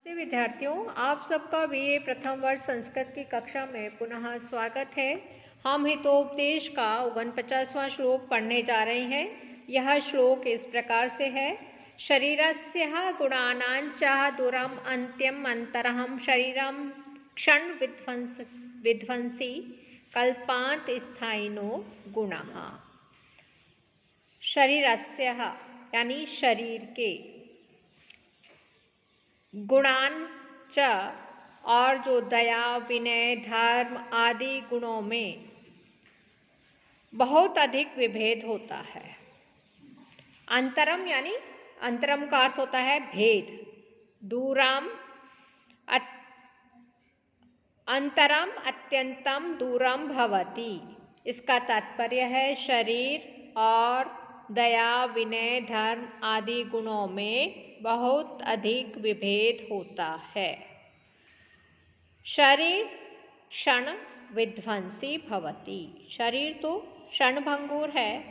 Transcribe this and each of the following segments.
नमस्ते विद्यार्थियों, आप सबका बीए प्रथम वर्ष संस्कृत की कक्षा में पुनः स्वागत है। हम हितोपदेश का 49वां श्लोक पढ़ने जा रहे हैं। यह श्लोक इस प्रकार से है। शरीरस्य गुणानांच दूरम अंत्यम अंतरहम शरीरम क्षण विध्वंसी कल्पांत स्थायिनो गुणः। शरीरस्य यानी शरीर के, गुणान च और जो दया विनय धर्म आदि गुणों में बहुत अधिक विभेद होता है। अंतरम यानी अंतरम का अर्थ होता है भेद। दूरम अंतरम अत्यंतम दूरम भवति, इसका तात्पर्य है शरीर और दया विनय धर्म आदि गुणों में बहुत अधिक विभेद होता है। शरीर क्षण विध्वंसी भवति, शरीर तो क्षणभंगुर है।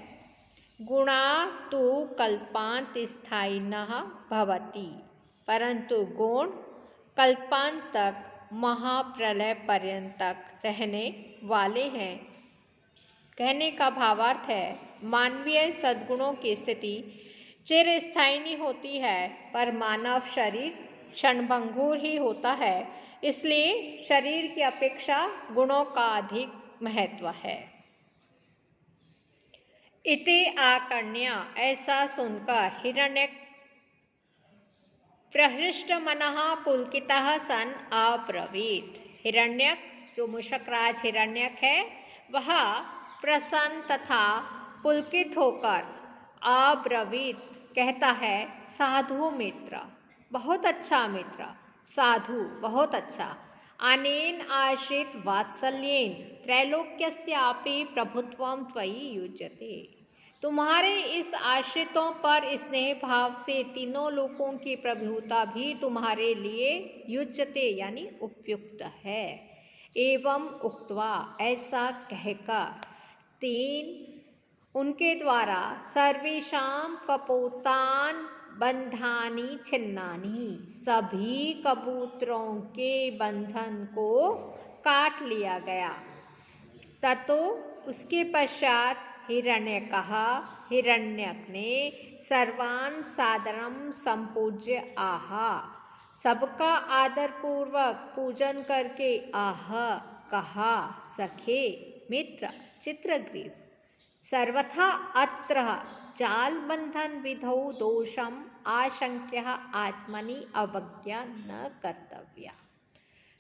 गुणा तो कल्पांत स्थायिनः भवति, परंतु गुण कल्पांत तक महाप्रलय पर्यंत तक रहने वाले हैं। कहने का भावार्थ है, मानवीय सद्गुणों की स्थिति चिरस्थायिनी होती है, पर मानव शरीर क्षणभंगुर ही होता है। इसलिए शरीर की अपेक्षा गुणों का अधिक महत्व है। इति आकर्ण्य, ऐसा सुनकर हिरण्यक प्रहृष्टमनः पुलकितः सन अब्रवीत्। हिरण्यक जो मूषकराज हिरण्यक है, वह प्रसन्न तथा पुलकित होकर अब्रवीत् कहता है, साधु मित्र, बहुत अच्छा मित्र, साधु बहुत अच्छा। अनेन आश्रित वात्सल्येन त्रैलोक्यस्यापि प्रभुत्वं त्वयि युज्यते, तुम्हारे इस आश्रितों पर स्नेह भाव से तीनों लोकों की प्रभुता भी तुम्हारे लिए युज्यते यानी उपयुक्त है। एवं उक्त्वा, ऐसा कहकर, तीन उनके द्वारा सर्वेषां कपोतान बंधानी छिन्नानी, सभी कबूतरों के बंधन को काट लिया गया। ततो उसके पश्चात हिरण्यक ने सर्वान् सादरम संपूज्य आहा, सबका आदर पूर्वक पूजन करके आह कहा, सखे मित्र चित्रग्रीव, सर्वथा अत्र जालबंधन विधौ दोषम आशंक्य आत्मनि अवज्ञा न कर्तव्या।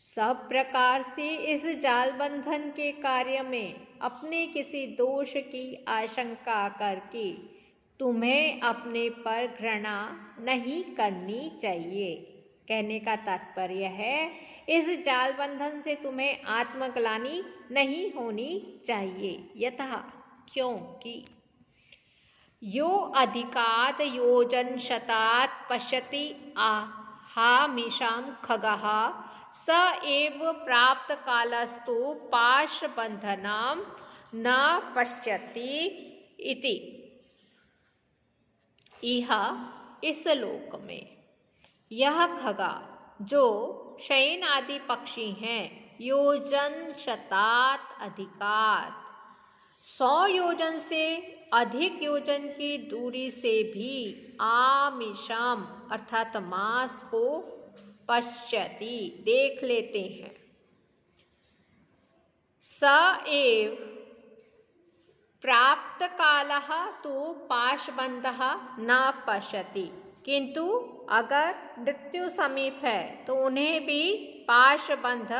सब प्रकार से इस जालबंधन के कार्य में अपने किसी दोष की आशंका करके तुम्हें अपने पर घृणा नहीं करनी चाहिए। कहने का तात्पर्य है, इस जालबंधन से तुम्हें आत्मग्लानि नहीं होनी चाहिए। यतः क्योंकि यो अधिकात् योजनशतात् पश्यति आहामिषां खगः स एव प्राप्त कालस्तु पाशबंधनम न पश्यति इति। यह इस लोक में यह खगा जो शयन आदि पक्षी हैं, योजन शतात अधिकात, 100 योजन से अधिक योजन की दूरी से भी आमिषम अर्थात मांस को पश्यति देख लेते हैं। स एव प्राप्त कालः तु पाशबंधः न पश्यति, किंतु अगर मृत्यु समीप है तो उन्हें भी पाशबंध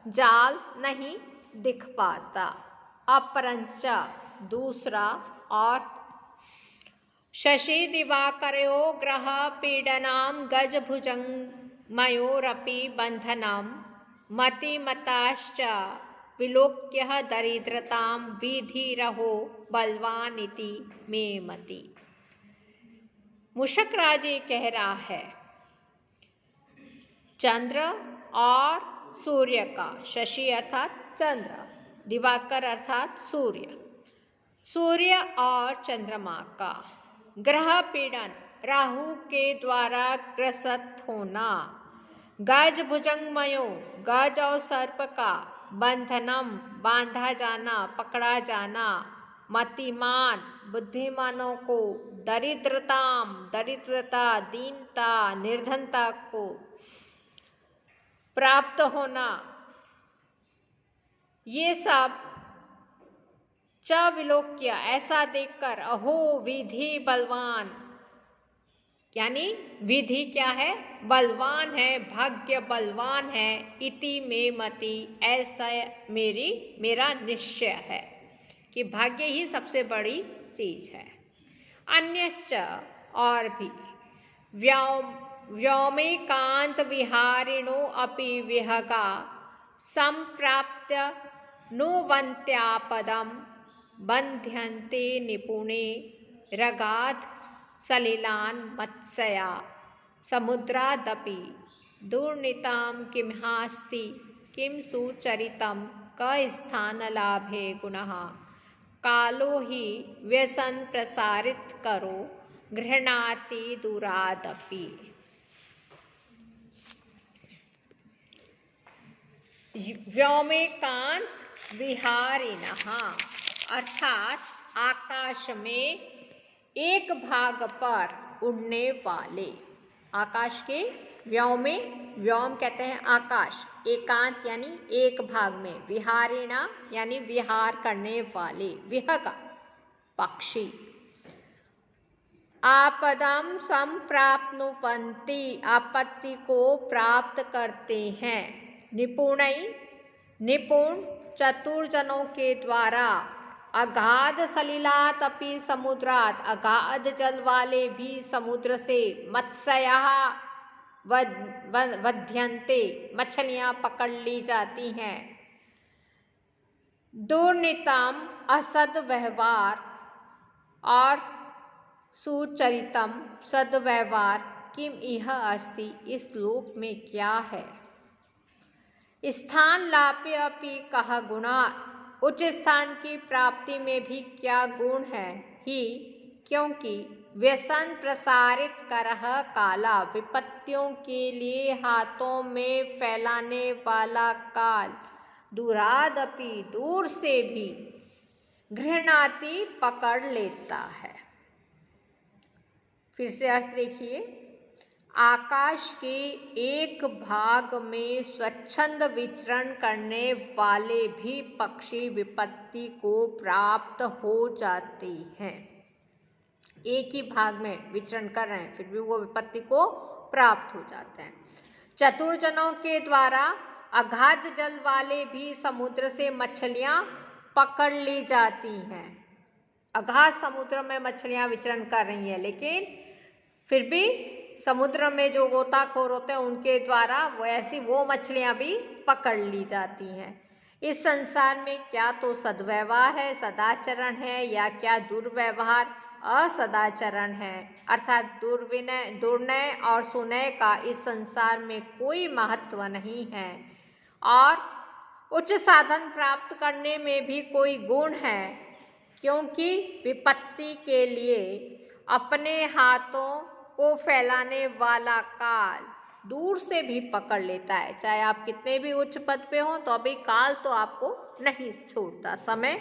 जाल नहीं दिख पाता। अपरंच दूसरा और शशि दिवाकरयो ग्रह पीडनाम गजभुजंगमयोरपि बंधनम मतिमताश्च विलोक्य दरिद्रतां विधिरहो बलवानिति मे मति। मूषकराज ये कह रहा है, चंद्र और सूर्य का, शशि अर्थात चंद्र, दिवाकर अर्थात सूर्य, सूर्य और चंद्रमा का ग्रह पीड़न, राहु के द्वारा ग्रसित होना, गज भुजंगमयो, गज और सर्प का बंधनम बांधा जाना, पकड़ा जाना, मतिमान बुद्धिमानों को, दरिद्रताम दरिद्रता, दीनता निर्धनता को प्राप्त होना, ये सब च विलोक्य ऐसा देखकर, अहो विधि बलवान, यानी विधि क्या है? बलवान है, भाग्य बलवान है, इति में मति ऐसा मेरा निश्चय है कि भाग्य ही सबसे बड़ी चीज है। अन्यश्च और भी, व्योमेकांत विहारिणो अपि विहगा संप्राप्य नुवन्त्यापदं बन्ध्यन्ते निपुणे रगाध सलिलान् मत्स्या समुद्रादपि दुर्नितां किमहास्ति किं सुचरितं क स्थानलाभे गुणः कालो ही व्यसन प्रसारित करो गृह्णाति दूरादपि। व्योमेकांत विहारिणः अर्थात आकाश में एक भाग पर उड़ने वाले, आकाश के व्योमे, व्योम कहते हैं आकाश, एकांत यानी एक भाग में, विहारिणा यानी विहार करने वाले, विहग पक्षी। आपदम संप्राप्नुवन्ति आपत्ति को प्राप्त करते हैं, निपुणई निपुण चतुर्जनों के द्वारा, अगाध सलिलात अपि समुद्रात अगाध जल वाले भी समुद्र से, मत्स्यः वध्यन्ते मछलियां पकड़ ली जाती हैं, दुर्नितम असद्व्यवहार और सुचरितम सद्व्यवहार, किम इह अस्ति इस लोक में क्या है, स्थान लाभे अपि कह गुणा उच्च स्थान की प्राप्ति में भी क्या गुण है ही, क्योंकि व्यसन प्रसारित करह काला विपत्तियों के लिए हाथों में फैलाने वाला काल, दूरादपि दूर से भी, गृह्णाति पकड़ लेता है। फिर से अर्थ देखिए, आकाश के एक भाग में स्वच्छंद विचरण करने वाले भी पक्षी विपत्ति को प्राप्त हो जाते हैं। एक ही भाग में विचरण कर रहे हैं फिर भी वो विपत्ति को प्राप्त हो जाते हैं। चतुर्जनों के द्वारा अगाध जल वाले भी समुद्र से मछलियां पकड़ ली जाती हैं। अगाध समुद्र में मछलियां विचरण कर रही हैं, लेकिन फिर भी समुद्र में जो गोताखोर होते हैं उनके द्वारा वो मछलियां भी पकड़ ली जाती हैं। इस संसार में क्या तो सद्व्यवहार है, सदाचरण है, या क्या दुर्व्यवहार असदाचरण है, अर्थात दुर्नय और सुनय का इस संसार में कोई महत्व नहीं है, और उच्च साधन प्राप्त करने में भी कोई गुण है, क्योंकि विपत्ति के लिए अपने हाथों को फैलाने वाला काल दूर से भी पकड़ लेता है। चाहे आप कितने भी उच्च पद पे हों तो अभी काल तो आपको नहीं छोड़ता। समय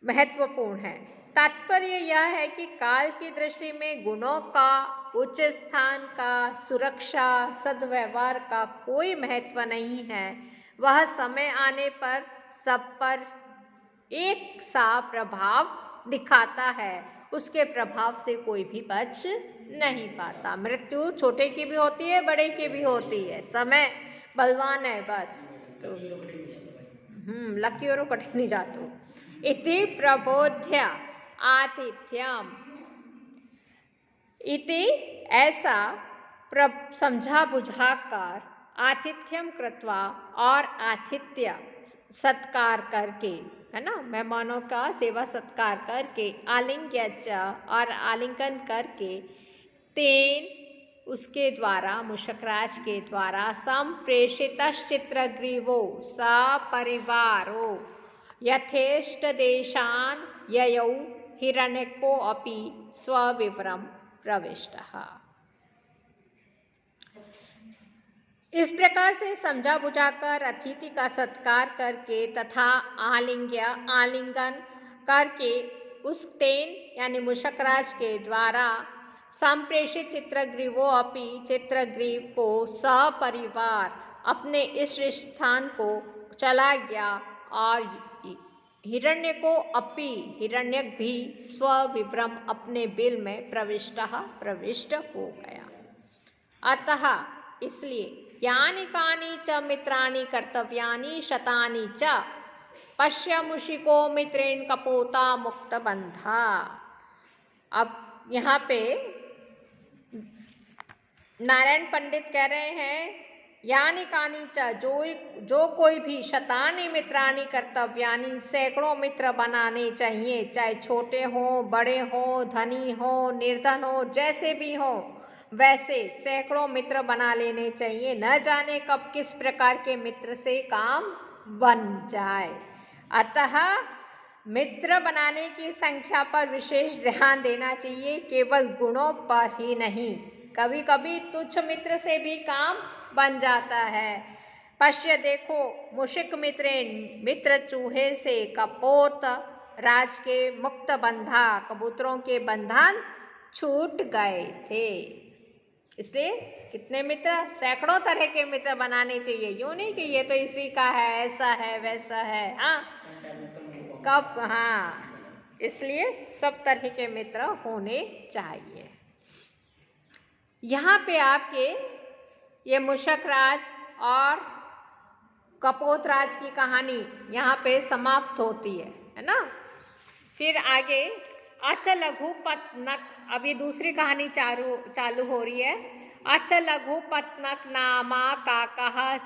महत्वपूर्ण है। तात्पर्य यह है कि काल की दृष्टि में गुणों का, उच्च स्थान का, सुरक्षा, सद्व्यवहार का कोई महत्व नहीं है। वह समय आने पर सब पर एक सा प्रभाव दिखाता है, उसके प्रभाव से कोई भी बच नहीं पाता। मृत्यु छोटे की भी होती है, बड़े की भी होती है, समय बलवान है बस। तो लकी और कठिन नहीं जातो इति प्रबोध्य आतिथ्यम, इति ऐसा समझा बुझाकर, आतिथ्यम कृत्वा और आतिथ्य सत्कार करके, है ना, मेहमानों का सेवा सत्कार करके, आलिंग्य और आलिंगन करके, तेन उसके द्वारा, मुशकराज के द्वारा, संप्रेषितश्चित्रग्रीवो सपरिवारो यथेष्ट देशान ययौ हिरण्यको अपि स्वविवरम प्रविष्टः। इस प्रकार से समझा बुझाकर अतिथि का सत्कार करके तथा आलिंगन करके उस तेन यानी मूषकराज के द्वारा संप्रेषित चित्रग्रीवों अपि चित्रग्रीव को सपरिवार अपने इस स्थान को चला गया और हिरण्य को अपि हिरण्यक भी स्वविभ्रम अपने बिल में प्रविष्ट हो गया। अतः इसलिए यानि कानि च मित्राणि कर्तव्यानि शतानि च पश्य मुशिको मित्रेण कपोता मुक्त बंधा। अब यहाँ पे नारायण पंडित कह रहे हैं यानि कानि च जो कोई भी शतानि मित्राणि कर्तव्यानि सैकड़ों मित्र बनाने चाहिए, चाहे छोटे हों बड़े हों धनी हो निर्धन हो जैसे भी हो वैसे सैकड़ों मित्र बना लेने चाहिए। न जाने कब किस प्रकार के मित्र से काम बन जाए। अतः मित्र बनाने की संख्या पर विशेष ध्यान देना चाहिए, केवल गुणों पर ही नहीं। कभी कभी तुच्छ मित्र से भी काम बन जाता है। पश्य देखो मुशिक मित्रेण मित्र चूहे से कपोत राज के मुक्त बंधा कबूतरों के बंधन छूट गए थे। इसलिए कितने मित्र सैकड़ों तरह के मित्र बनाने चाहिए, यूं नहीं कि ये तो इसी का है ऐसा है वैसा है। हाँ कब हाँ इसलिए सब तरह के मित्र होने चाहिए। यहाँ पे आपके ये मूषक राज और कपोत राज की कहानी यहाँ पे समाप्त होती है ना। फिर आगे अथ लघु पत्नक अभी दूसरी कहानी चालू हो रही है। अथ लघु पत्नक नामा काकः